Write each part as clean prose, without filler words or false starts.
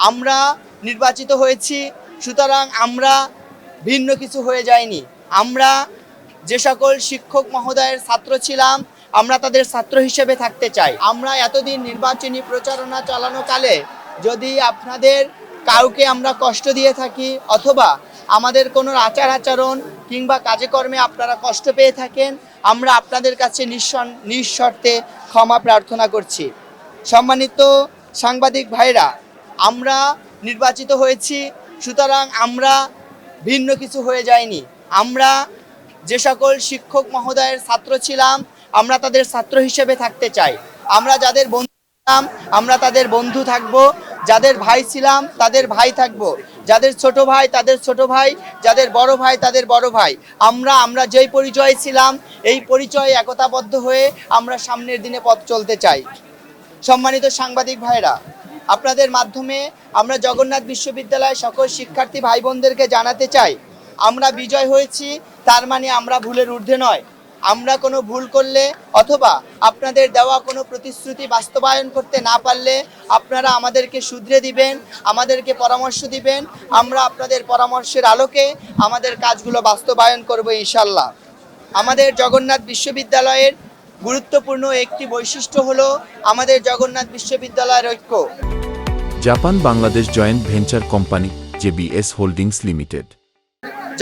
আমরা নির্বাচিত হয়েছি, সুতরাং আমরা ভিন্ন কিছু হয়ে যাইনি। আমরা যে সকল শিক্ষক মহোদয়ের ছাত্র ছিলাম, আমরা তাদের ছাত্র হিসেবে থাকতে চাই। আমরা এতদিন নির্বাচনী প্রচারণা চালানোকালে যদি আপনাদের কাউকে আমরা কষ্ট দিয়ে থাকি অথবা আমাদের কোনো আচার আচরণ কিংবা কাজে কর্মে আপনারা কষ্ট পেয়ে থাকেন, আমরা আপনাদের কাছে নিঃশর্তে ক্ষমা প্রার্থনা করছি। সম্মানিত সাংবাদিক ভাইরা, আমরা নির্বাচিত হয়েছি, সুতরাং আমরা ভিন্ন কিছু হয়ে যাইনি। আমরা যে সকল শিক্ষক মহোদয়ের ছাত্র ছিলাম, আমরা তাদের ছাত্র হিসেবে থাকতে চাই। আমরা যাদের বন্ধু ছিলাম, আমরা তাদের বন্ধু থাকব। যাদের ভাই ছিলাম, তাদের ভাই থাকব। যাদের ছোট ভাই, তাদের ছোট ভাই। যাদের বড় ভাই, তাদের বড় ভাই। আমরা যেই পরিচয় ছিলাম, এই পরিচয়ে একতাবদ্ধ হয়ে আমরা সামনের দিনে পথ চলতে চাই। সম্মানিত সাংবাদিক ভাইরা, আপনাদের মাধ্যমে আমরা জগন্নাথ বিশ্ববিদ্যালয়ের সকল শিক্ষার্থী ভাই বোনদেরকে জানাতে চাই, আমরা বিজয় হয়েছি, তার মানে আমরা ভুলের ঊর্ধ্বে নয়। আমরা কোনো ভুল করলে অথবা আপনাদের দেওয়া কোনো প্রতিশ্রুতি বাস্তবায়ন করতে না পারলে আপনারা আমাদেরকে শুধরে দিবেন, আমাদেরকে পরামর্শ দিবেন। আমরা আপনাদের পরামর্শের আলোকে আমাদের কাজগুলো বাস্তবায়ন করব ইনশাল্লাহ। আমাদের জগন্নাথ বিশ্ববিদ্যালয়ের গুরুত্বপূর্ণ একটি বৈশিষ্ট্য হলো আমাদের জগন্নাথ বিশ্ববিদ্যালয়ের ঐক্য। Japan Bangladesh joint venture company JBS holdings limited.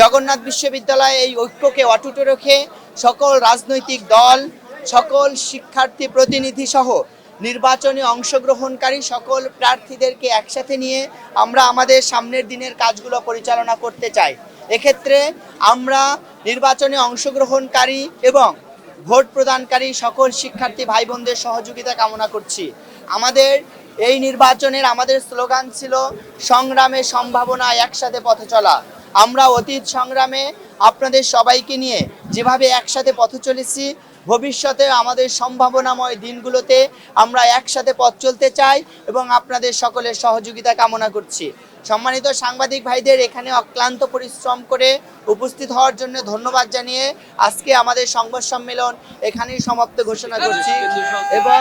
Jagannath বিশ্ববিদ্যালয়ে এই ঐক্যকে অটুট রেখে সকল রাজনৈতিক দল, সকল শিক্ষার্থী প্রতিনিধি সহ নির্বাচনে অংশগ্রহণকারী সকল প্রার্থীদেরকে একসাথে নিয়ে আমরা আমাদের সামনের দিনের কাজগুলো পরিচালনা করতে চাই। এক্ষেত্রে আমরা নির্বাচনে অংশগ্রহণকারী এবং ভোট প্রদানকারী সকল শিক্ষার্থী ভাই বোনদের সহযোগিতা কামনা করছি। আমাদের এই নির্বাচনের আমাদের স্লোগান ছিল সংগ্রামে সম্ভাবনা, একসাথে পথে চলা। আমরা অতীত সংগ্রামে আপনাদের সবাইকে নিয়ে যেভাবে একসাথে পথে চলেছি, ভবিষ্যতে আমাদের সম্ভাবনাময় দিনগুলোতে আমরা একসাথে পথ চলতে চাই এবং আপনাদের সকলের সহযোগিতা কামনা করছি। সম্মানিত সাংবাদিক ভাইদের এখানে অক্লান্ত পরিশ্রম করে উপস্থিত হওয়ার জন্য ধন্যবাদ জানিয়ে আজকে আমাদের সংবাদ সম্মেলন এখানেই সমাপ্ত ঘোষণা করছি এবং